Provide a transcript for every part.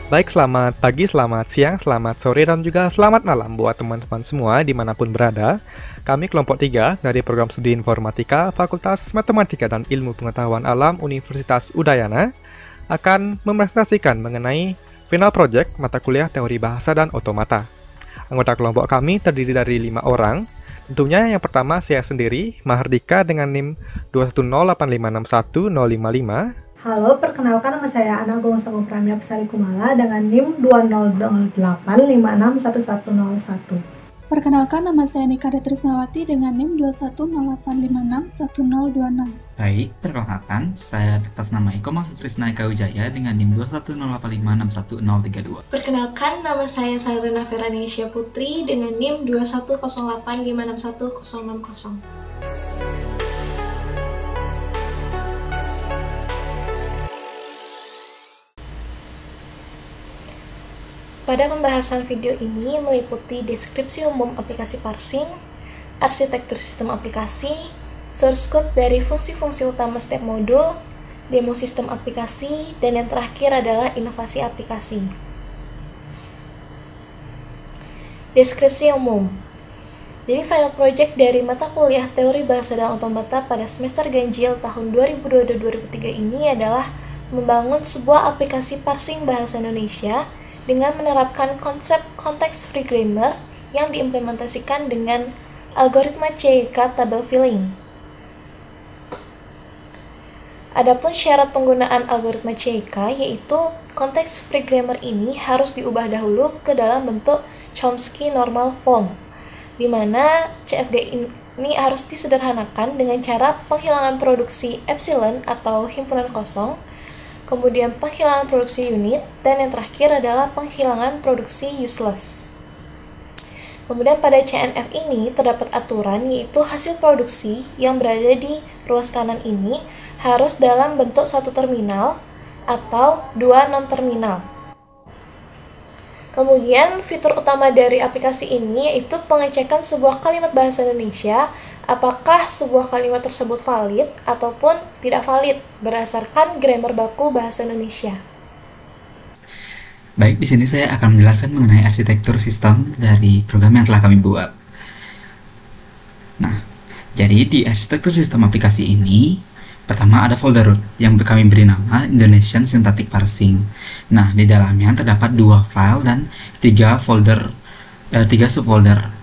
Baik, selamat pagi, selamat siang, selamat sore, dan juga selamat malam buat teman-teman semua dimanapun berada. Kami kelompok 3 dari program studi informatika Fakultas Matematika dan Ilmu Pengetahuan Alam Universitas Udayana akan mempresentasikan mengenai final project mata kuliah teori bahasa dan otomata. Anggota kelompok kami terdiri dari 5 orang. Tentunya yang pertama saya sendiri, Mahardika dengan NIM 21085610055. Halo, perkenalkan nama saya Ana Agung Sagung Pramila Pesari Kumala dengan NIM 2008561101. Perkenalkan, nama saya Nikada Trisnawati dengan NIM 21085610026. Baik, perkenalkan, saya atas nama Eko Maksud Trisna Eka Wijaya dengan NIM 21085616032. Perkenalkan, nama saya Sairina Feranisya Putri dengan NIM 21085611060. Pada pembahasan video ini meliputi deskripsi umum aplikasi parsing, arsitektur sistem aplikasi, source code dari fungsi-fungsi utama setiap modul, demo sistem aplikasi, dan yang terakhir adalah inovasi aplikasi. Deskripsi umum. Jadi final project dari mata kuliah teori bahasa dan otomata pada semester ganjil tahun 2022-2023 ini adalah membangun sebuah aplikasi parsing bahasa Indonesia dengan menerapkan konsep context-free grammar yang diimplementasikan dengan algoritma CYK tabel filling. Adapun syarat penggunaan algoritma CYK yaitu context-free grammar ini harus diubah dahulu ke dalam bentuk Chomsky normal form, di mana CFG ini harus disederhanakan dengan cara penghilangan produksi epsilon atau himpunan kosong, kemudian penghilangan produksi unit, dan yang terakhir adalah penghilangan produksi useless. Kemudian pada CNF ini terdapat aturan yaitu hasil produksi yang berada di ruas kanan ini harus dalam bentuk satu terminal atau dua non-terminal. Kemudian fitur utama dari aplikasi ini yaitu pengecekan sebuah kalimat bahasa Indonesia apakah sebuah kalimat tersebut valid ataupun tidak valid berdasarkan grammar baku bahasa Indonesia. Baik, di sini saya akan menjelaskan mengenai arsitektur sistem dari program yang telah kami buat. Nah, jadi di arsitektur sistem aplikasi ini, pertama ada folder root yang kami beri nama Indonesian Syntactic Parsing. Nah, di dalamnya terdapat 2 file dan 3 subfolder.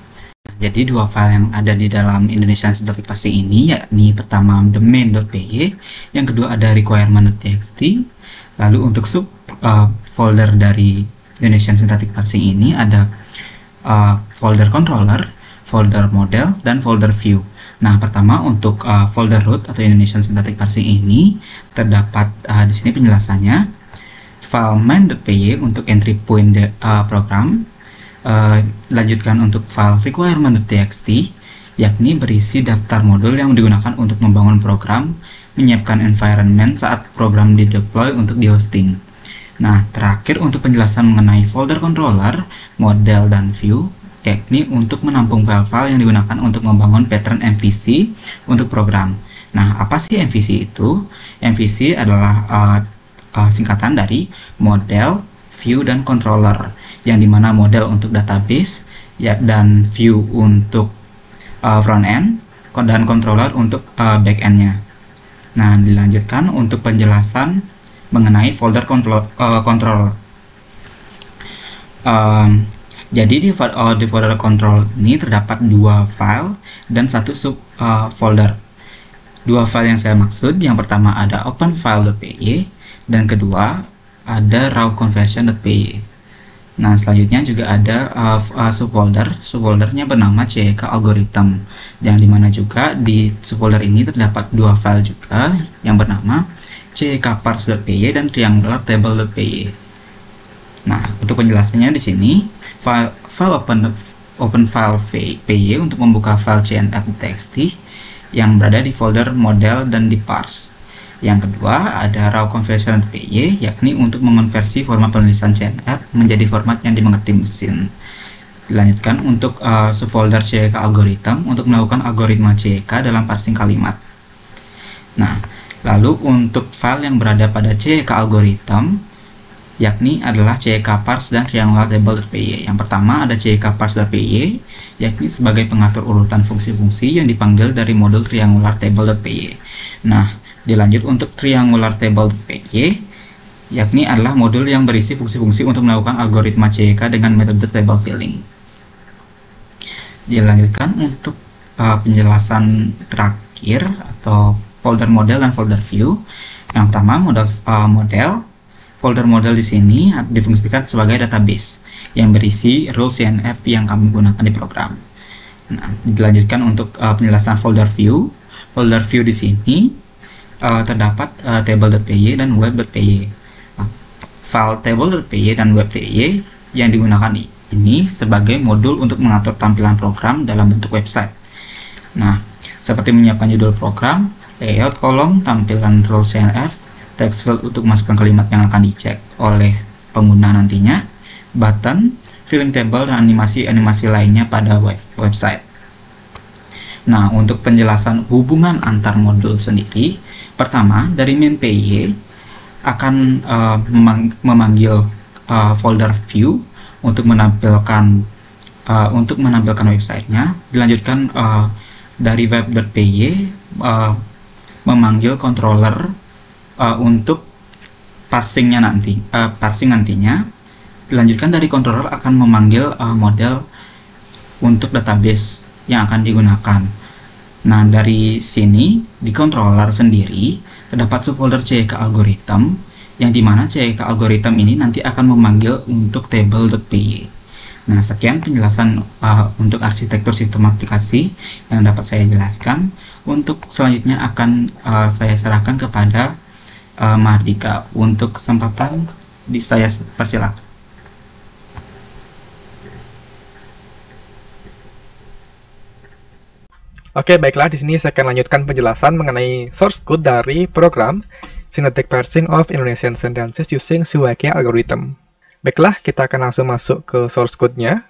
Jadi 2 file yang ada di dalam Indonesian Syntactic Parsing ini yakni pertama domain.py, yang kedua ada requirement.txt. Lalu untuk sub folder dari Indonesian Syntactic Parsing ini ada folder controller, folder model, dan folder view. Nah, pertama untuk folder root atau Indonesian Syntactic Parsing ini terdapat di sini penjelasannya. File main.py untuk entry point program. Lanjutkan untuk file requirement.txt, yakni berisi daftar modul yang digunakan untuk membangun program, menyiapkan environment saat program dideploy untuk di hosting. Nah, terakhir untuk penjelasan mengenai folder controller, model, dan view, yakni untuk menampung file-file yang digunakan untuk membangun pattern MVC untuk program. Nah, apa sih MVC itu? MVC adalah singkatan dari model, view, dan controller, yang dimana model untuk database ya, dan view untuk front end, dan controller untuk back end-nya. Nah, dilanjutkan untuk penjelasan mengenai folder controller. Jadi di folder control ini terdapat 2 file dan 1 sub folder. 2 file yang saya maksud, yang pertama ada openfile.py dan kedua ada rawconversion.py. Nah, selanjutnya juga ada subfoldernya bernama CYK algorithm, yang dimana juga di subfolder ini terdapat 2 file juga yang bernama CYK parse.py dan triangular table.py. Nah, untuk penjelasannya di sini file open file py untuk membuka file cnf.txt yang berada di folder model dan di parse. Yang kedua ada rawconversion.py, yakni untuk mengonversi format penulisan CNF menjadi format yang dimengerti mesin. Dilanjutkan untuk subfolder CYK algorithm untuk melakukan algoritma CYK dalam parsing kalimat. Nah, lalu untuk file yang berada pada CYK algorithm yakni adalah CEK parse dan triangular table.py. Yang pertama ada CEK parse.py, yakni sebagai pengatur urutan fungsi-fungsi yang dipanggil dari modul triangular table.py. Nah, dilanjut untuk triangular table.py, yakni adalah modul yang berisi fungsi-fungsi untuk melakukan algoritma CEK dengan metode table filling. Dilanjutkan untuk penjelasan terakhir atau folder model dan folder view. Yang pertama model. Folder model di sini difungsikan sebagai database yang berisi rules CNF yang kami gunakan di program. Nah, dilanjutkan untuk penjelasan folder view. Folder view di sini terdapat table.py dan web.py. File table.py dan web.py yang digunakan ini sebagai modul untuk mengatur tampilan program dalam bentuk website. Nah, seperti menyiapkan judul program, layout kolom, tampilan rules CNF, text field untuk masukkan kalimat yang akan dicek oleh pengguna nantinya, button, filling table, dan animasi-animasi lainnya pada website. Nah, untuk penjelasan hubungan antar modul sendiri, pertama dari main PY akan memanggil folder view untuk menampilkan websitenya. Dilanjutkan dari web.py memanggil controller untuk parsing nantinya. Dilanjutkan dari controller akan memanggil model untuk database yang akan digunakan. Nah, dari sini di controller sendiri terdapat subfolder CEK algorithm, yang dimana CEK algorithm ini nanti akan memanggil untuk table.py. Nah, sekian penjelasan untuk arsitektur sistem aplikasi yang dapat saya jelaskan. Untuk selanjutnya akan saya serahkan kepada Mardika. Untuk kesempatan saya persilakan. Oke, baiklah, di sini saya akan lanjutkan penjelasan mengenai source code dari program Syntactic Parsing of Indonesian Sentences using CYK algorithm. Baiklah, kita akan langsung masuk ke source code-nya.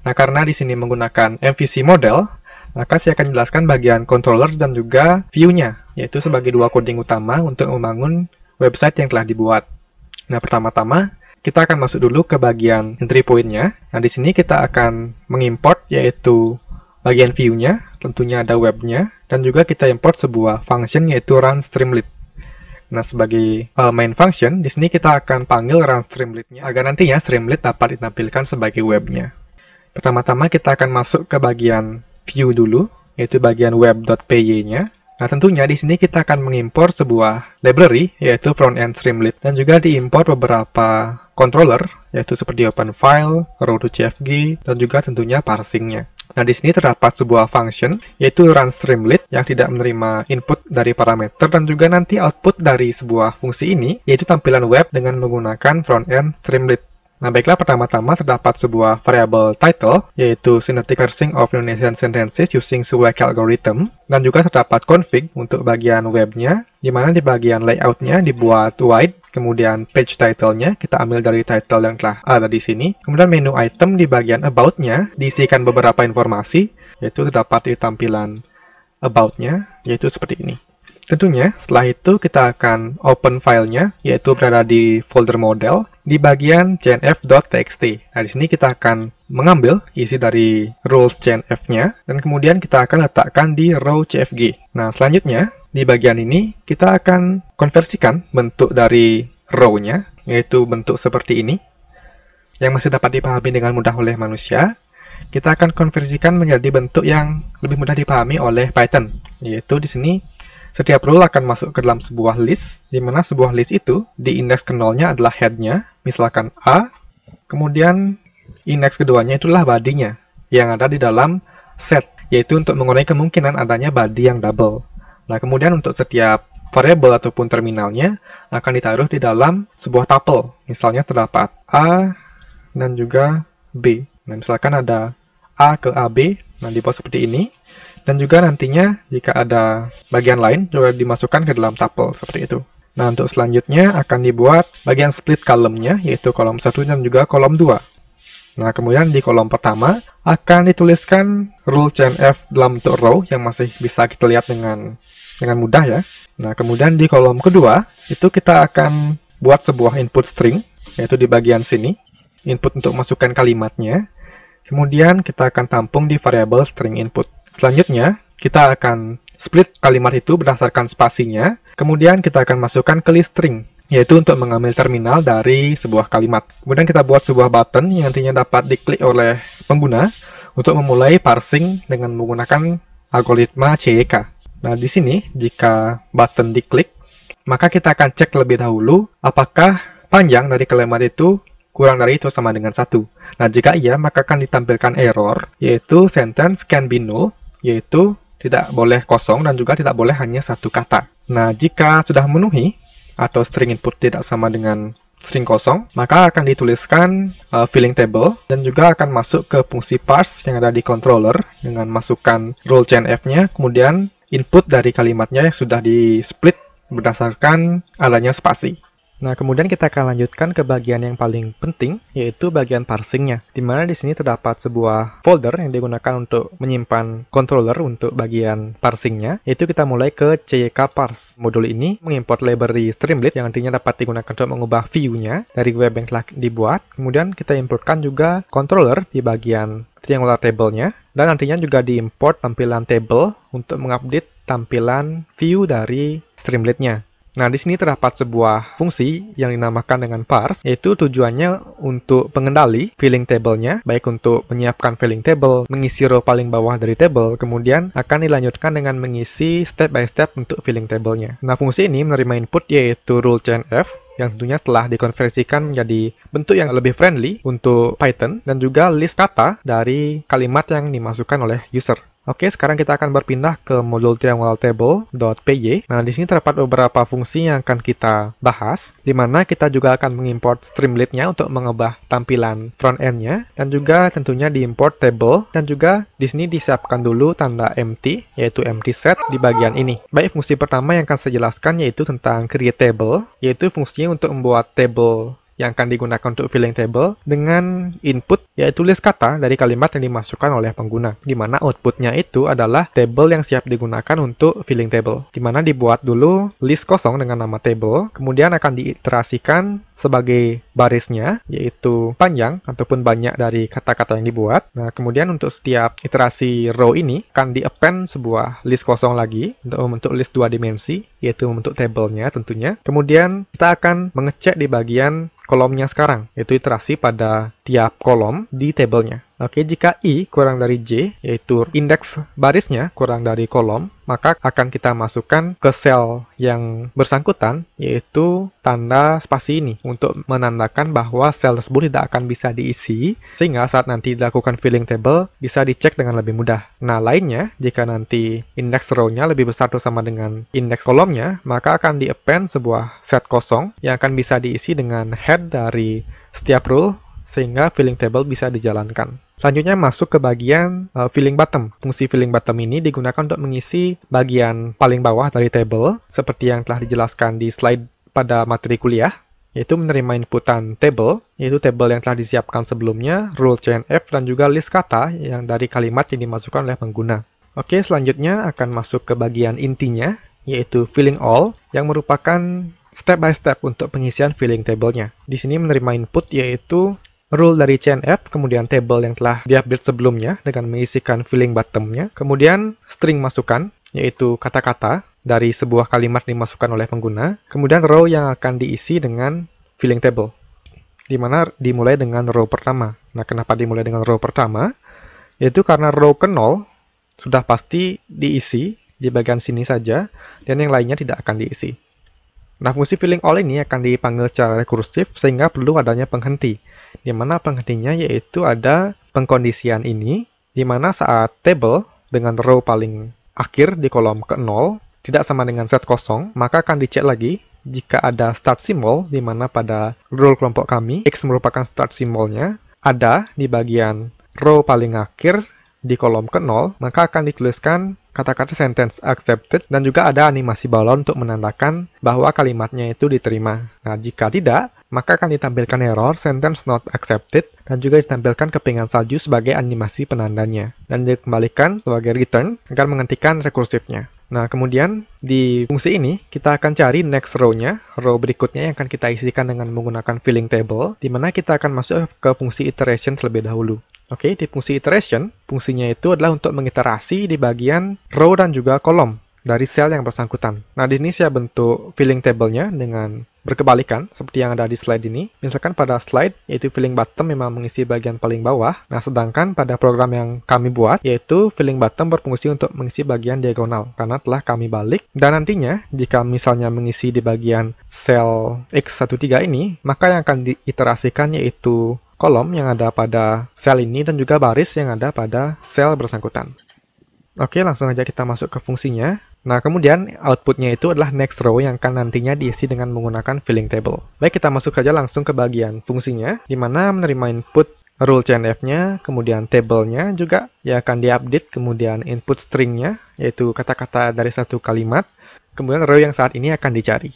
Nah, karena di sini menggunakan MVC model, maka saya akan jelaskan bagian controller dan juga view-nya, yaitu sebagai dua coding utama untuk membangun website yang telah dibuat. Nah, pertama-tama kita akan masuk dulu ke bagian entry point-nya. Nah, di sini kita akan mengimport yaitu bagian view-nya, tentunya ada web-nya, dan juga kita import sebuah function yaitu run streamlit. Nah, sebagai main function, di sini kita akan panggil run streamlit-nya agar nantinya streamlit dapat ditampilkan sebagai web-nya. Pertama-tama kita akan masuk ke bagian view dulu, yaitu bagian web.py-nya. Nah, tentunya di sini kita akan mengimpor sebuah library, yaitu front-end streamlit, dan juga diimpor beberapa controller, yaitu seperti open file, row to CFG, dan juga tentunya parsing-nya. Nah, di sini terdapat sebuah function, yaitu run streamlit, yang tidak menerima input dari parameter, dan juga nanti output dari sebuah fungsi ini, yaitu tampilan web dengan menggunakan front-end streamlit. Nah, baiklah, pertama-tama terdapat sebuah variable title, yaitu Syntactic Parsing of Indonesian Sentences using CYK algorithm, dan juga terdapat config untuk bagian webnya, di mana di bagian layoutnya dibuat wide, kemudian page title-nya kita ambil dari title yang telah ada di sini, kemudian menu item di bagian about-nya diisikan beberapa informasi, yaitu terdapat di tampilan about-nya, yaitu seperti ini. Tentunya, setelah itu kita akan open filenya, yaitu berada di folder model, di bagian cnf.txt. Nah, di sini kita akan mengambil isi dari rules cnf-nya, dan kemudian kita akan letakkan di row cfg. Nah, selanjutnya, di bagian ini, kita akan konversikan bentuk dari row-nya, yaitu bentuk seperti ini, yang masih dapat dipahami dengan mudah oleh manusia. Kita akan konversikan menjadi bentuk yang lebih mudah dipahami oleh Python, yaitu di sini, setiap rule akan masuk ke dalam sebuah list, di mana sebuah list itu di indeks ke nolnya adalah head-nya, misalkan A, kemudian indeks keduanya itulah body-nya, yang ada di dalam set, yaitu untuk mengurangi kemungkinan adanya body yang double. Nah, kemudian untuk setiap variable ataupun terminalnya akan ditaruh di dalam sebuah tuple, misalnya terdapat A dan juga B. Nah, misalkan ada A ke AB, nah dibuat seperti ini. Dan juga nantinya jika ada bagian lain juga dimasukkan ke dalam tuple seperti itu. Nah, untuk selanjutnya akan dibuat bagian split column-nya, yaitu kolom 1 dan juga kolom 2. Nah, kemudian di kolom pertama akan dituliskan rule CNF dalam bentuk row yang masih bisa kita lihat dengan mudah ya. Nah, kemudian di kolom kedua itu kita akan buat sebuah input string yaitu di bagian sini, input untuk masukkan kalimatnya. Kemudian kita akan tampung di variabel string input. Selanjutnya, kita akan split kalimat itu berdasarkan spasinya. Kemudian kita akan masukkan ke list string, yaitu untuk mengambil terminal dari sebuah kalimat. Kemudian kita buat sebuah button yang nantinya dapat diklik oleh pengguna untuk memulai parsing dengan menggunakan algoritma CEK. Nah, di sini jika button diklik, maka kita akan cek terlebih dahulu apakah panjang dari kalimat itu kurang dari atau sama dengan 1. Nah, jika iya, maka akan ditampilkan error, yaitu sentence can be null, yaitu tidak boleh kosong dan juga tidak boleh hanya satu kata. Nah, jika sudah memenuhi atau string input tidak sama dengan string kosong, maka akan dituliskan filling table dan juga akan masuk ke fungsi parse yang ada di controller dengan masukkan rule chain f-nya, kemudian input dari kalimatnya yang sudah di split berdasarkan adanya spasi. Nah, kemudian kita akan lanjutkan ke bagian yang paling penting, yaitu bagian parsingnya. Di mana di sini terdapat sebuah folder yang digunakan untuk menyimpan controller untuk bagian parsingnya, yaitu kita mulai ke CYK parse. Modul ini mengimport library Streamlit yang nantinya dapat digunakan untuk mengubah view-nya dari web yang telah dibuat. Kemudian kita importkan juga controller di bagian triangular table-nya, dan nantinya juga diimport tampilan table untuk mengupdate tampilan view dari Streamlit-nya. Nah, di sini terdapat sebuah fungsi yang dinamakan dengan parse, yaitu tujuannya untuk pengendali filling table-nya, baik untuk menyiapkan filling table, mengisi row paling bawah dari table, kemudian akan dilanjutkan dengan mengisi step by step untuk filling table-nya. Nah, fungsi ini menerima input yaitu rule chain f, yang tentunya setelah dikonversikan menjadi bentuk yang lebih friendly untuk Python, dan juga list kata dari kalimat yang dimasukkan oleh user. Oke, sekarang kita akan berpindah ke modul triangleTable.py. Nah, di sini terdapat beberapa fungsi yang akan kita bahas, di mana kita juga akan mengimport Streamlit-nya untuk mengubah tampilan front end-nya, dan juga tentunya diimport table, dan juga di sini disiapkan dulu tanda empty, yaitu empty set di bagian ini. Baik, fungsi pertama yang akan saya jelaskan yaitu tentang create table, yaitu fungsinya untuk membuat table yang akan digunakan untuk filling table dengan input yaitu list kata dari kalimat yang dimasukkan oleh pengguna, di mana outputnya itu adalah table yang siap digunakan untuk filling table, di mana dibuat dulu list kosong dengan nama table, kemudian akan diiterasikan sebagai barisnya, yaitu panjang ataupun banyak dari kata-kata yang dibuat. Nah, kemudian untuk setiap iterasi row ini akan di-append sebuah list kosong lagi untuk membentuk list 2 dimensi, yaitu membentuk tablenya tentunya. Kemudian kita akan mengecek di bagian kolomnya sekarang, yaitu iterasi pada tiap kolom di tabelnya. Oke, jika I kurang dari J, yaitu indeks barisnya kurang dari kolom, maka akan kita masukkan ke sel yang bersangkutan, yaitu tanda spasi ini, untuk menandakan bahwa sel tersebut tidak akan bisa diisi, sehingga saat nanti dilakukan filling table, bisa dicek dengan lebih mudah. Nah, lainnya, jika nanti indeks row-nya lebih besar atau sama dengan indeks kolomnya, maka akan di-append sebuah set kosong, yang akan bisa diisi dengan head dari setiap row, sehingga filling table bisa dijalankan. Selanjutnya masuk ke bagian filling bottom. Fungsi filling bottom ini digunakan untuk mengisi bagian paling bawah dari table, seperti yang telah dijelaskan di slide pada materi kuliah, yaitu menerima inputan table, yaitu table yang telah disiapkan sebelumnya, rule chain f, dan juga list kata yang dari kalimat yang dimasukkan oleh pengguna. Oke, selanjutnya akan masuk ke bagian intinya, yaitu filling all, yang merupakan step by step untuk pengisian filling table-nya. Di sini menerima input yaitu rule dari chain f, kemudian table yang telah diupdate sebelumnya dengan mengisikan filling bottom-nya, kemudian string masukan, yaitu kata-kata dari sebuah kalimat dimasukkan oleh pengguna, kemudian row yang akan diisi dengan filling table, di mana dimulai dengan row pertama. Nah, kenapa dimulai dengan row pertama? Yaitu karena row ke-0 sudah pasti diisi di bagian sini saja, dan yang lainnya tidak akan diisi. Nah, fungsi filling all ini akan dipanggil secara rekursif sehingga perlu adanya penghenti, di mana penghentinya yaitu ada pengkondisian ini, di mana saat table dengan row paling akhir di kolom ke-0 tidak sama dengan set kosong, maka akan dicek lagi jika ada start symbol, di mana pada rule kelompok kami, X merupakan start symbolnya, ada di bagian row paling akhir di kolom ke-0, maka akan dituliskan kata-kata sentence accepted, dan juga ada animasi balon untuk menandakan bahwa kalimatnya itu diterima. Nah, jika tidak, maka akan ditampilkan error sentence not accepted, dan juga ditampilkan kepingan salju sebagai animasi penandanya, dan dikembalikan sebagai return agar menghentikan rekursifnya. Nah, kemudian di fungsi ini kita akan cari next row-nya, row berikutnya yang akan kita isikan dengan menggunakan filling table, di mana kita akan masuk ke fungsi iteration terlebih dahulu. Oke, di fungsi iteration, fungsinya itu adalah untuk mengiterasi di bagian row dan juga kolom dari sel yang bersangkutan. Nah, di sini saya bentuk filling table-nya dengan berkebalikan seperti yang ada di slide ini. Misalkan pada slide yaitu filling bottom memang mengisi bagian paling bawah. Nah, sedangkan pada program yang kami buat yaitu filling bottom berfungsi untuk mengisi bagian diagonal karena telah kami balik. Dan nantinya jika misalnya mengisi di bagian sel X13 ini, maka yang akan diiterasikan yaitu kolom yang ada pada sel ini dan juga baris yang ada pada sel bersangkutan. Oke, langsung aja kita masuk ke fungsinya. Nah, kemudian outputnya itu adalah next row yang akan nantinya diisi dengan menggunakan filling table. Baik, kita masuk saja langsung ke bagian fungsinya, di mana menerima input rule CNF-nya, kemudian table-nya juga yang akan diupdate, kemudian input string-nya, yaitu kata-kata dari satu kalimat, kemudian row yang saat ini akan dicari.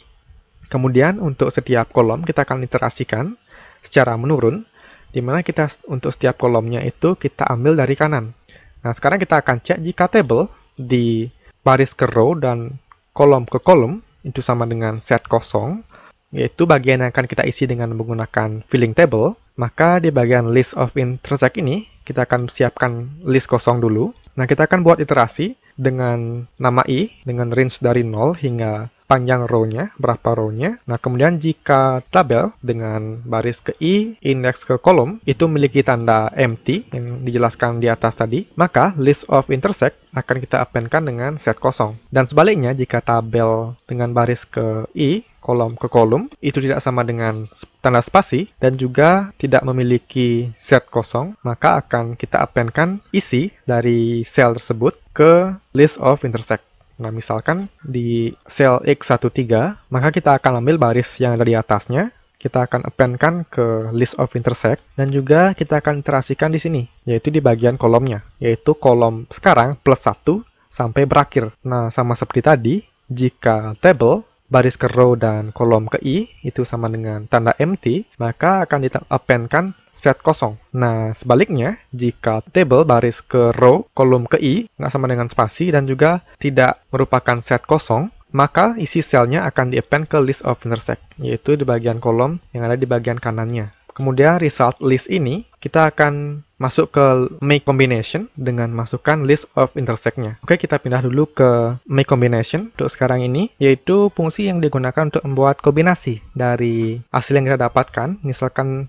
Kemudian untuk setiap kolom kita akan iterasikan secara menurun, di mana kita untuk setiap kolomnya itu kita ambil dari kanan. Nah, sekarang kita akan cek jika table di baris ke row dan kolom ke kolom itu sama dengan set kosong, yaitu bagian yang akan kita isi dengan menggunakan filling table, maka di bagian list of intersect ini, kita akan siapkan list kosong dulu. Nah, kita akan buat iterasi dengan nama i, dengan range dari 0 hingga panjang row-nya, berapa row-nya. Nah, kemudian jika tabel dengan baris ke i, index ke kolom, itu memiliki tanda empty yang dijelaskan di atas tadi, maka list of intersect akan kita append-kan dengan set kosong. Dan sebaliknya, jika tabel dengan baris ke i, kolom ke kolom, itu tidak sama dengan tanda spasi, dan juga tidak memiliki set kosong, maka akan kita append-kan isi dari sel tersebut ke list of intersect. Nah, misalkan di sel X13, maka kita akan ambil baris yang ada di atasnya, kita akan append-kan ke list of intersect, dan juga kita akan iterasikan di sini, yaitu di bagian kolomnya, yaitu kolom sekarang plus 1 sampai berakhir. Nah, sama seperti tadi, jika table baris ke row dan kolom ke i itu sama dengan tanda empty, maka akan di-append-kan set kosong. Nah, sebaliknya, jika table baris ke row, kolom ke i, nggak sama dengan spasi, dan juga tidak merupakan set kosong, maka isi selnya akan di-append ke list of intersect, yaitu di bagian kolom yang ada di bagian kanannya. Kemudian result list ini, kita akan masuk ke make combination dengan masukkan list of intersect-nya. Oke, kita pindah dulu ke make combination untuk sekarang ini, yaitu fungsi yang digunakan untuk membuat kombinasi dari hasil yang kita dapatkan. Misalkan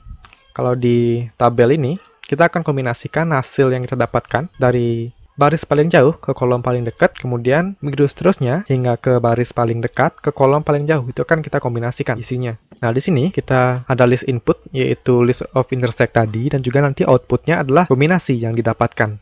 kalau di tabel ini, kita akan kombinasikan hasil yang kita dapatkan dari baris paling jauh ke kolom paling dekat, kemudian begitu seterusnya hingga ke baris paling dekat ke kolom paling jauh. Itu kan kita kombinasikan isinya. Nah, di sini kita ada list input, yaitu list of intersect tadi, dan juga nanti outputnya adalah kombinasi yang didapatkan.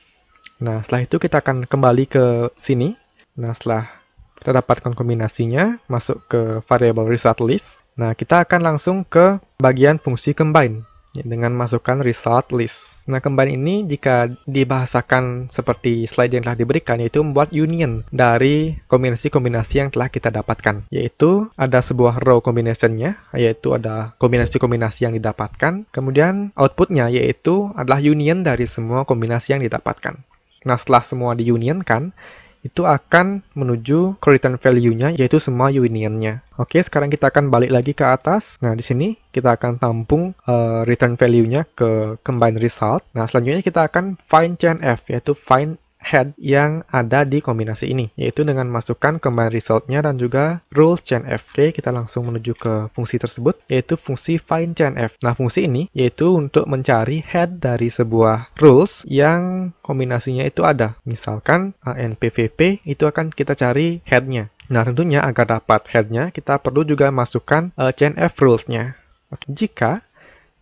Nah, setelah itu kita akan kembali ke sini. Nah, setelah kita dapatkan kombinasinya, masuk ke variable result list. Nah, kita akan langsung ke bagian fungsi combine dengan masukkan result list. Nah, combine ini jika dibahasakan seperti slide yang telah diberikan, yaitu membuat union dari kombinasi-kombinasi yang telah kita dapatkan. Yaitu ada sebuah row combination-nya, yaitu ada kombinasi-kombinasi yang didapatkan. Kemudian outputnya yaitu adalah union dari semua kombinasi yang didapatkan. Nah, setelah semua diunionkan, itu akan menuju ke return value-nya, yaitu semua union-nya. Oke, sekarang kita akan balik lagi ke atas. Nah, di sini kita akan tampung return value-nya ke combine result. Nah, selanjutnya kita akan find CNF, yaitu find head yang ada di kombinasi ini, yaitu dengan masukkan combine result-nya dan juga rules CNF. Oke, kita langsung menuju ke fungsi tersebut, yaitu fungsi find CNF. Nah, fungsi ini yaitu untuk mencari head dari sebuah rules yang kombinasinya itu ada. Misalkan ANPVP itu akan kita cari head-nya. Nah, tentunya agar dapat head-nya, kita perlu juga masukkan CNF rules-nya. Jika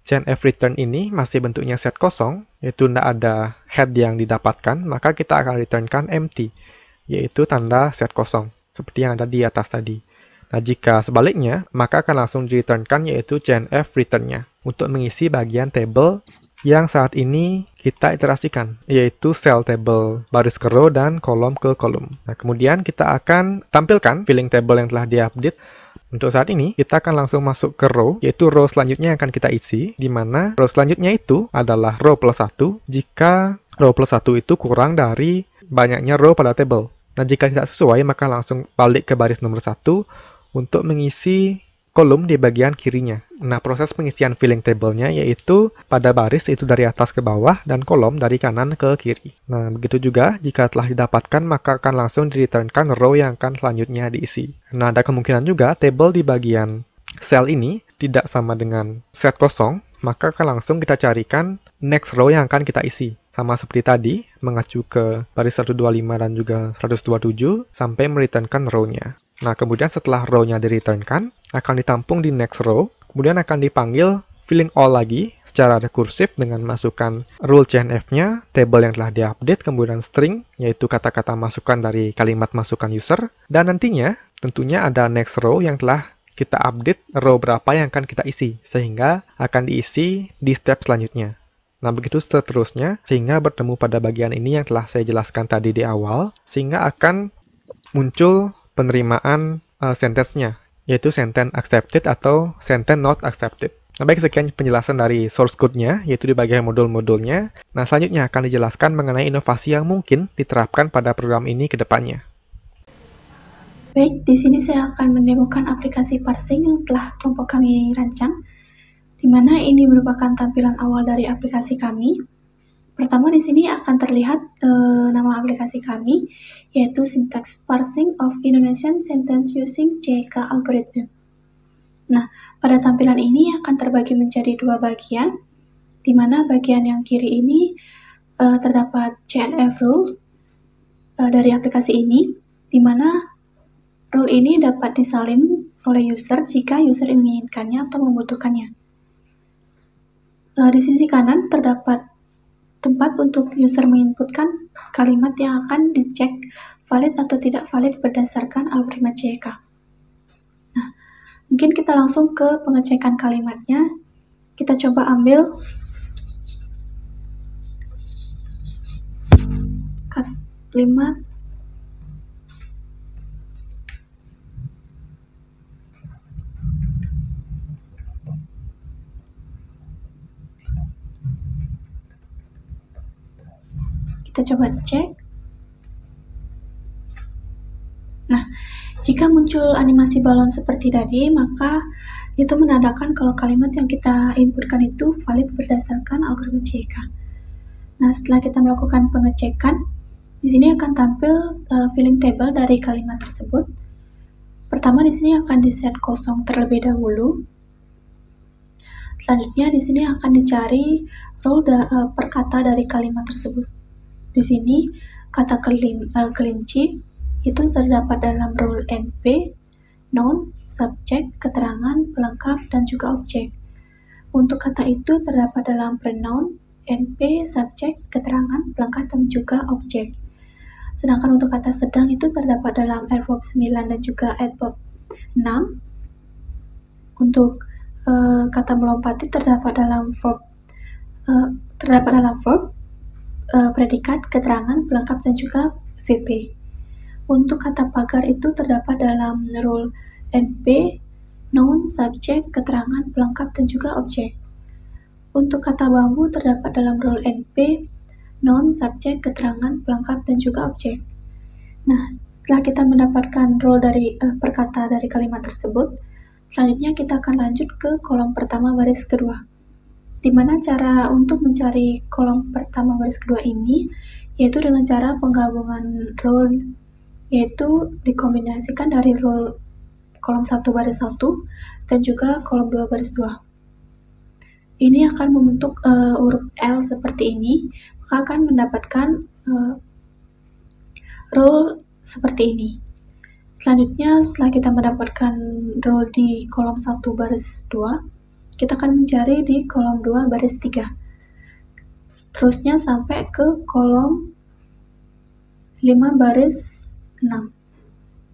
CNF return ini masih bentuknya set kosong, yaitu tidak ada head yang didapatkan, maka kita akan returnkan empty, yaitu tanda set kosong, seperti yang ada di atas tadi. Nah, jika sebaliknya, maka akan langsung di-returnkan yaitu CNF return-nya, untuk mengisi bagian table yang saat ini kita iterasikan, yaitu cell table baris ke row dan kolom ke kolom. Nah, kemudian kita akan tampilkan filling table yang telah diupdate. Untuk saat ini, kita akan langsung masuk ke row, yaitu row selanjutnya yang akan kita isi, di mana row selanjutnya itu adalah row plus 1, jika row plus 1 itu kurang dari banyaknya row pada table. Nah, jika tidak sesuai, maka langsung balik ke baris nomor 1 untuk mengisi kolom di bagian kirinya. Nah, proses pengisian filling table-nya yaitu pada baris itu dari atas ke bawah dan kolom dari kanan ke kiri. Nah, begitu juga jika telah didapatkan, maka akan langsung di-returnkan row yang akan selanjutnya diisi. Nah, ada kemungkinan juga table di bagian sel ini tidak sama dengan set kosong, maka akan langsung kita carikan next row yang akan kita isi. Sama seperti tadi, mengacu ke baris 125 dan juga 127 sampai mereturnkan row-nya. Nah, kemudian setelah row-nya di-returnkan, akan ditampung di next row, kemudian akan dipanggil filling all lagi secara rekursif dengan masukkan rule CNF-nya, table yang telah diupdate, kemudian string, yaitu kata-kata masukan dari kalimat masukan user, dan nantinya tentunya ada next row yang telah kita update row berapa yang akan kita isi, sehingga akan diisi di step selanjutnya. Nah, begitu seterusnya, sehingga bertemu pada bagian ini yang telah saya jelaskan tadi di awal, sehingga akan muncul penerimaan sentence-nya, yaitu sentence accepted atau sentence not accepted. Nah, baik, sekian penjelasan dari source code-nya, yaitu di bagian modul-modulnya. Nah, selanjutnya akan dijelaskan mengenai inovasi yang mungkin diterapkan pada program ini ke depannya. Baik, di sini saya akan mendemokan aplikasi parsing yang telah kelompok kami rancang, di mana ini merupakan tampilan awal dari aplikasi kami. Pertama, di sini akan terlihat nama aplikasi kami, yaitu Syntax Parsing of Indonesian Sentence Using JK Algorithm. Nah, pada tampilan ini akan terbagi menjadi dua bagian, di mana bagian yang kiri ini terdapat CNF rule dari aplikasi ini, di mana rule ini dapat disalin oleh user jika user menginginkannya atau membutuhkannya. Di sisi kanan terdapat tempat untuk user menginputkan kalimat yang akan dicek valid atau tidak valid berdasarkan algoritma JK. Nah, mungkin kita langsung ke pengecekan kalimatnya. Kita coba ambil kalimat kita coba cek. Nah, jika muncul animasi balon seperti tadi, maka itu menandakan kalau kalimat yang kita inputkan itu valid berdasarkan algoritma JK. Nah, setelah kita melakukan pengecekan, di sini akan tampil filling table dari kalimat tersebut. Pertama, di sini akan di-set kosong terlebih dahulu. Selanjutnya, di sini akan dicari row per kata dari kalimat tersebut. Di sini, kata kelinci itu terdapat dalam rule NP, noun, subjek, keterangan, pelengkap, dan juga objek. Untuk kata itu terdapat dalam pronoun, NP, subjek, keterangan, pelengkap, dan juga objek. Sedangkan untuk kata sedang itu terdapat dalam adverb 9 dan juga adverb 6. Untuk kata melompati terdapat dalam verb, predikat, keterangan, pelengkap, dan juga VP. Untuk kata pagar itu terdapat dalam rule NP, noun, subjek, keterangan, pelengkap, dan juga objek. Untuk kata bambu terdapat dalam rule NP, noun, subjek, keterangan, pelengkap, dan juga objek. Nah, setelah kita mendapatkan rule dari perkata dari kalimat tersebut, selanjutnya kita akan lanjut ke kolom pertama baris kedua. Di mana cara untuk mencari kolom pertama baris kedua ini, yaitu dengan cara penggabungan rule, yaitu dikombinasikan dari rule kolom 1 baris 1 dan juga kolom 2 baris 2. Ini akan membentuk huruf L seperti ini, maka akan mendapatkan rule seperti ini. Selanjutnya, setelah kita mendapatkan rule di kolom 1 baris 2, kita akan mencari di kolom 2 baris 3. Seterusnya sampai ke kolom 5 baris 6.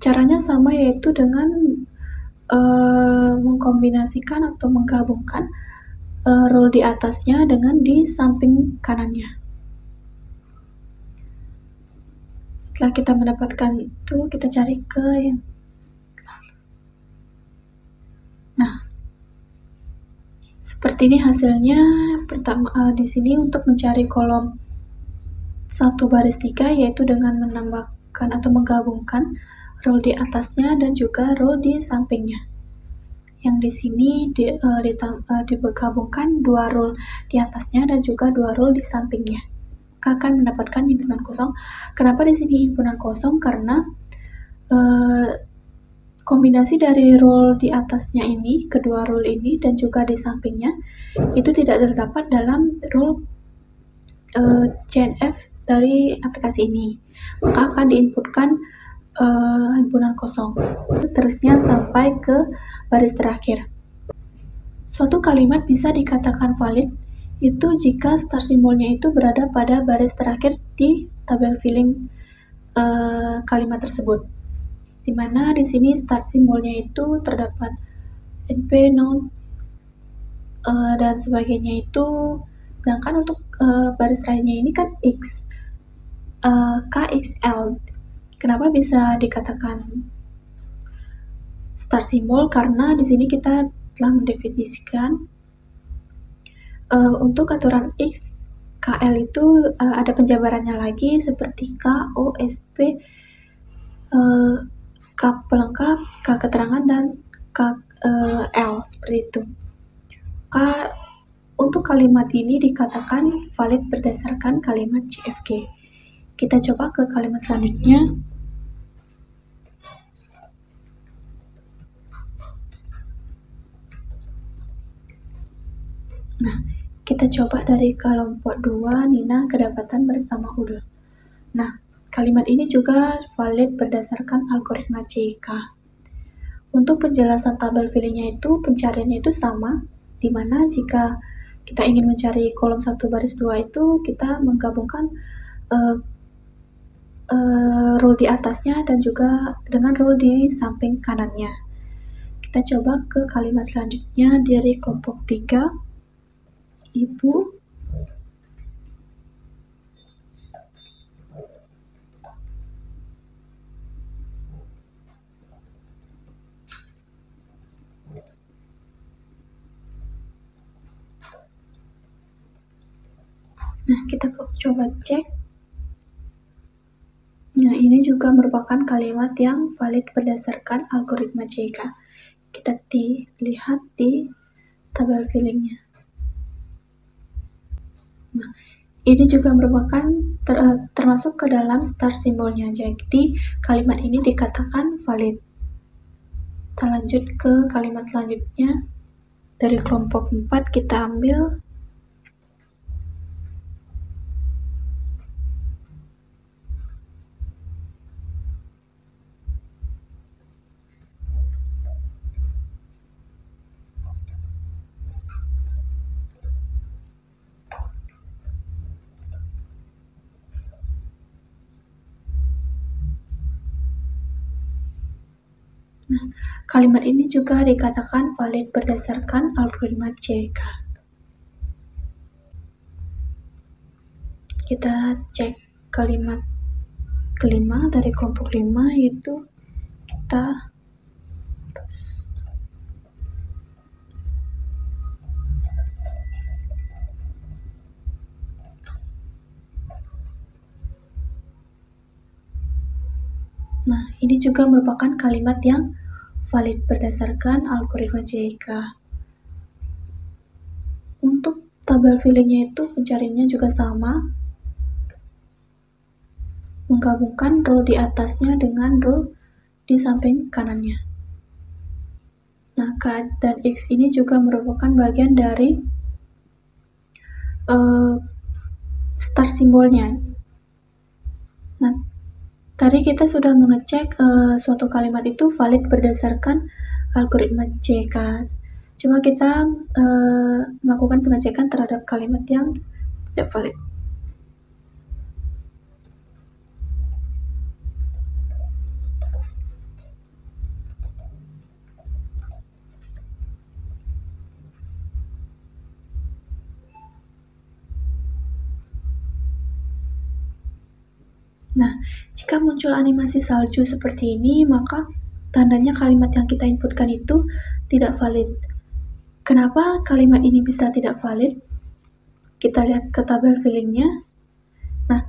Caranya sama, yaitu dengan mengkombinasikan atau menggabungkan rule di atasnya dengan di samping kanannya. Setelah kita mendapatkan itu, kita cari ke yang seperti ini hasilnya. Pertama, di sini untuk mencari kolom 1 baris 3, yaitu dengan menambahkan atau menggabungkan row di atasnya dan juga row di sampingnya. Yang di sini digabungkan 2 row di atasnya dan juga 2 row di sampingnya. Maka akan mendapatkan himpunan kosong. Kenapa di sini himpunan kosong? Karena kombinasi dari row di atasnya ini, kedua row ini, dan juga di sampingnya, itu tidak terdapat dalam row CNF dari aplikasi ini. Maka akan diinputkan himpunan kosong. Seterusnya sampai ke baris terakhir. Suatu kalimat bisa dikatakan valid itu jika start simbolnya itu berada pada baris terakhir di tabel filling kalimat tersebut. Di mana di sini start simbolnya itu terdapat NP, noun, dan sebagainya itu. Sedangkan untuk baris terakhirnya ini kan X, KXL. Kenapa bisa dikatakan start simbol? Karena di sini kita telah mendefinisikan untuk aturan X, KL itu ada penjabarannya lagi seperti K, O, S, P, K pelengkap, K keterangan, dan K L, seperti itu. Untuk kalimat ini dikatakan valid berdasarkan kalimat CFG. Kita coba ke kalimat selanjutnya. Nah, kita coba dari kelompok 2, Nina kedapatan bersama Udul. Nah, kalimat ini juga valid berdasarkan algoritma CK. Untuk penjelasan tabel fillingnya itu, pencariannya itu sama, di mana jika kita ingin mencari kolom 1 baris 2 itu, kita menggabungkan row di atasnya dan juga dengan row di samping kanannya. Kita coba ke kalimat selanjutnya dari kelompok 3, Ibu. Nah, kita coba cek. Nah, ini juga merupakan kalimat yang valid berdasarkan algoritma CK. Kita lihat di tabel fillingnya. Nah, ini juga merupakan termasuk ke dalam start simbolnya. Jadi, kalimat ini dikatakan valid. Kita lanjut ke kalimat selanjutnya. Dari kelompok 4 kita ambil kalimat ini juga dikatakan valid berdasarkan algoritma CK. Kita cek kalimat kelima dari kelompok 5, yaitu kita Nah, ini juga merupakan kalimat yang valid berdasarkan algoritma CK. Untuk tabel fillingnya itu pencariannya juga sama, menggabungkan row di atasnya dengan row di samping kanannya. Nah, K dan X ini juga merupakan bagian dari start simbolnya. Nah, tadi kita sudah mengecek suatu kalimat itu valid berdasarkan algoritma CK. Cuma kita melakukan pengecekan terhadap kalimat yang tidak valid. Nah, jika muncul animasi salju seperti ini, maka tandanya kalimat yang kita inputkan itu tidak valid. Kenapa kalimat ini bisa tidak valid? Kita lihat ke tabel fillingnya. Nah,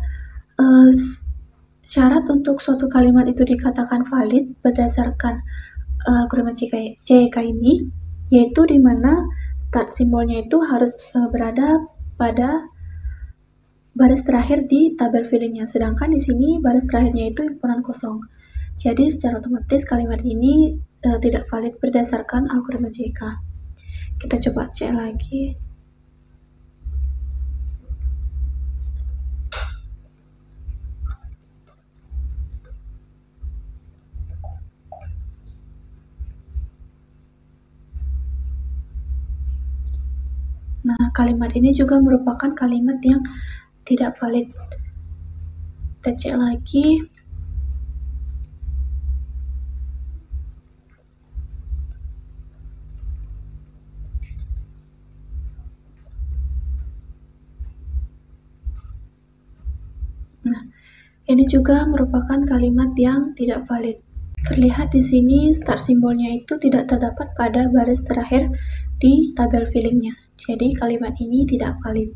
Syarat untuk suatu kalimat itu dikatakan valid berdasarkan algoritma CK ini, yaitu di mana start simbolnya itu harus berada pada baris terakhir di tabel fillingnya, sedangkan di sini baris terakhirnya itu himpunan kosong. Jadi secara otomatis kalimat ini tidak valid berdasarkan algoritma CK. Kita coba cek lagi. Nah, kalimat ini juga merupakan kalimat yang tidak valid. Kita cek lagi. Nah, ini juga merupakan kalimat yang tidak valid. Terlihat di sini start simbolnya itu tidak terdapat pada baris terakhir di tabel fillingnya. Jadi kalimat ini tidak valid.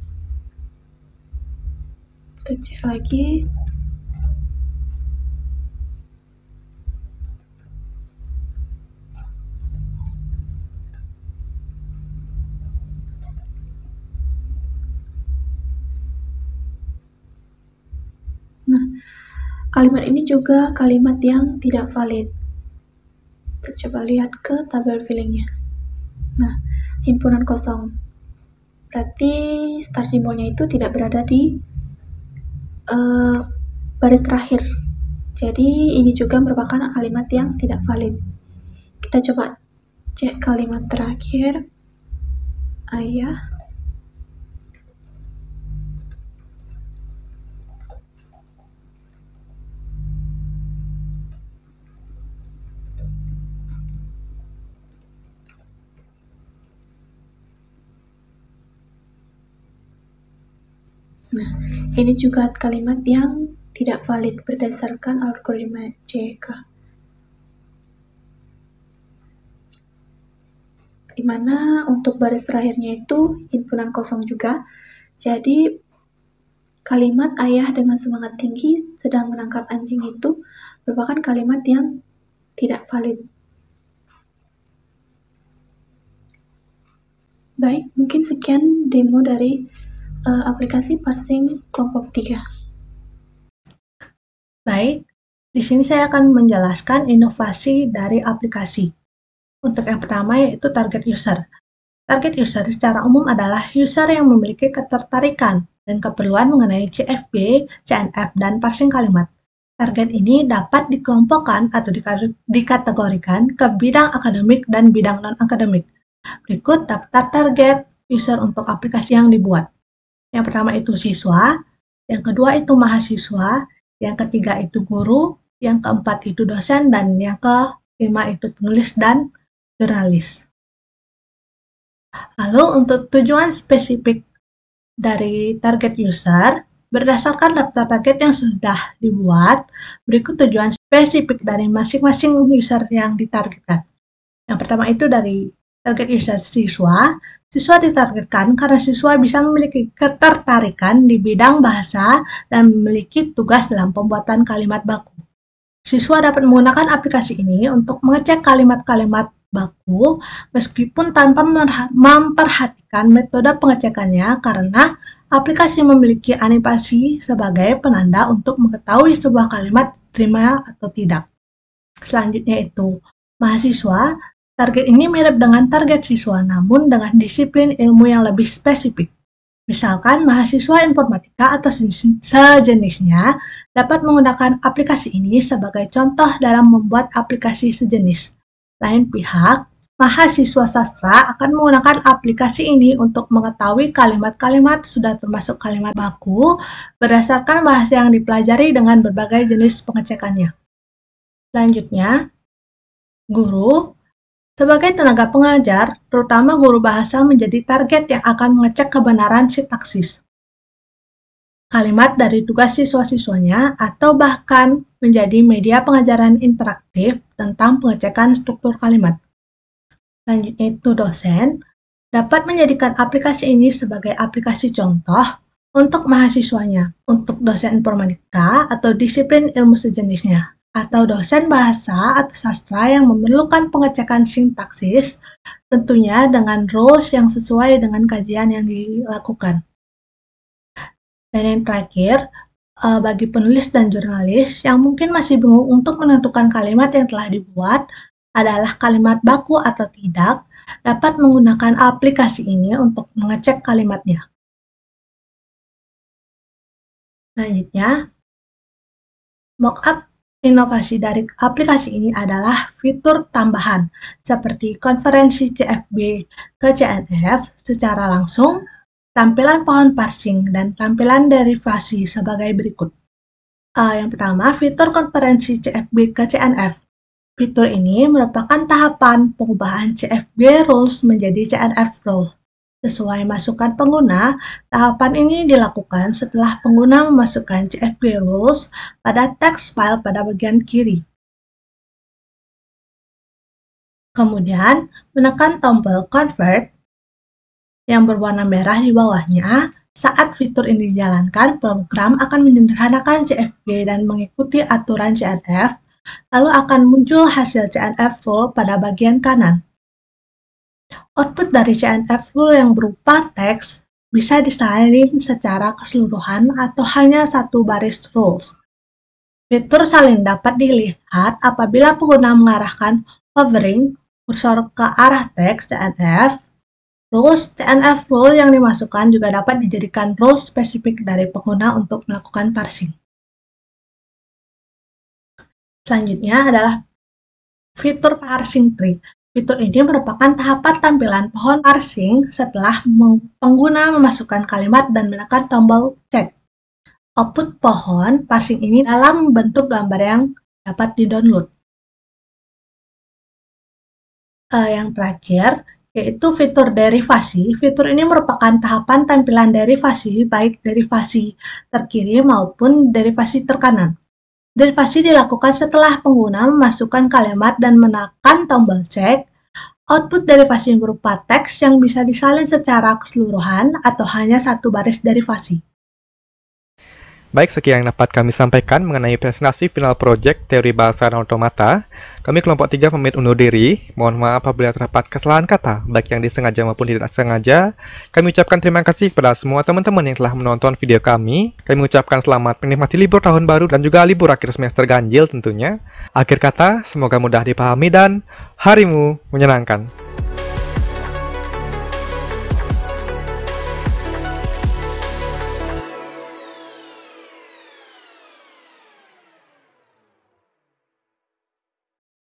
Kita cek lagi. Nah, kalimat ini juga kalimat yang tidak valid. Kita coba lihat ke tabel fillingnya. Nah, himpunan kosong. Berarti start simbolnya itu tidak berada di baris terakhir. Jadi ini juga merupakan kalimat yang tidak valid. Kita coba cek kalimat terakhir. Ayah. Nah, ini juga kalimat yang tidak valid berdasarkan algoritma CK. Di mana untuk baris terakhirnya itu himpunan kosong juga. Jadi kalimat ayah dengan semangat tinggi sedang menangkap anjing itu merupakan kalimat yang tidak valid. Baik, mungkin sekian demo dari aplikasi parsing kelompok 3. Baik, di sini saya akan menjelaskan inovasi dari aplikasi. Untuk yang pertama yaitu target user. Target user secara umum adalah user yang memiliki ketertarikan dan keperluan mengenai CFB, CNF, dan parsing kalimat. Target ini dapat dikelompokkan atau dikategorikan ke bidang akademik dan bidang non-akademik. Berikut daftar target user untuk aplikasi yang dibuat. Yang pertama itu siswa, yang kedua itu mahasiswa, yang ketiga itu guru, yang keempat itu dosen, dan yang kelima itu penulis dan jurnalis. Lalu untuk tujuan spesifik dari target user, berdasarkan daftar target yang sudah dibuat, berikut tujuan spesifik dari masing-masing user yang ditargetkan. Yang pertama itu dari target user siswa. Siswa ditargetkan karena siswa bisa memiliki ketertarikan di bidang bahasa dan memiliki tugas dalam pembuatan kalimat baku. Siswa dapat menggunakan aplikasi ini untuk mengecek kalimat-kalimat baku meskipun tanpa memperhatikan metode pengecekannya karena aplikasi memiliki animasi sebagai penanda untuk mengetahui sebuah kalimat diterima atau tidak. Selanjutnya itu mahasiswa. Target ini mirip dengan target siswa, namun dengan disiplin ilmu yang lebih spesifik. Misalkan, mahasiswa informatika atau sejenisnya dapat menggunakan aplikasi ini sebagai contoh dalam membuat aplikasi sejenis. Lain pihak, mahasiswa sastra akan menggunakan aplikasi ini untuk mengetahui kalimat-kalimat sudah termasuk kalimat baku berdasarkan bahasa yang dipelajari dengan berbagai jenis pengecekannya. Selanjutnya, guru. Sebagai tenaga pengajar, terutama guru bahasa menjadi target yang akan mengecek kebenaran sintaksis kalimat dari tugas siswa-siswanya atau bahkan menjadi media pengajaran interaktif tentang pengecekan struktur kalimat. Selanjutnya itu dosen dapat menjadikan aplikasi ini sebagai aplikasi contoh untuk mahasiswanya, untuk dosen informatika atau disiplin ilmu sejenisnya, atau dosen bahasa atau sastra yang memerlukan pengecekan sintaksis, tentunya dengan rules yang sesuai dengan kajian yang dilakukan. Dan yang terakhir, bagi penulis dan jurnalis yang mungkin masih bingung untuk menentukan kalimat yang telah dibuat adalah kalimat baku atau tidak, dapat menggunakan aplikasi ini untuk mengecek kalimatnya. Selanjutnya, mockup inovasi dari aplikasi ini adalah fitur tambahan seperti konferensi CFB ke CNF secara langsung, tampilan pohon parsing, dan tampilan derivasi sebagai berikut. Yang pertama, fitur konferensi CFB ke CNF. Fitur ini merupakan tahapan pengubahan CFB rules menjadi CNF rule. Sesuai masukan pengguna, tahapan ini dilakukan setelah pengguna memasukkan CFB rules pada text file pada bagian kiri. Kemudian, menekan tombol Convert yang berwarna merah di bawahnya. Saat fitur ini dijalankan, program akan menyederhanakan CFB dan mengikuti aturan CNF, lalu akan muncul hasil CNF rule pada bagian kanan. Output dari CNF rule yang berupa teks bisa disalin secara keseluruhan atau hanya satu baris rules. Fitur salin dapat dilihat apabila pengguna mengarahkan hovering kursor ke arah teks CNF. Rules CNF rule yang dimasukkan juga dapat dijadikan rule spesifik dari pengguna untuk melakukan parsing. Selanjutnya adalah fitur parsing tree. Fitur ini merupakan tahapan tampilan pohon parsing setelah pengguna memasukkan kalimat dan menekan tombol cek. Output pohon parsing ini dalam bentuk gambar yang dapat di-download. Yang terakhir, yaitu fitur derivasi. Fitur ini merupakan tahapan tampilan derivasi, baik derivasi terkiri maupun derivasi terkanan. Derivasi dilakukan setelah pengguna memasukkan kalimat dan menekan tombol cek. Output derivasi berupa teks yang bisa disalin secara keseluruhan atau hanya satu baris derivasi. Baik, sekian yang dapat kami sampaikan mengenai presentasi final project teori bahasa dan otomata. Kami kelompok 3 pamit undur diri. Mohon maaf apabila terdapat kesalahan kata, baik yang disengaja maupun tidak sengaja. Kami ucapkan terima kasih kepada semua teman-teman yang telah menonton video kami. Kami ucapkan selamat menikmati libur tahun baru dan juga libur akhir semester ganjil tentunya. Akhir kata, semoga mudah dipahami dan harimu menyenangkan.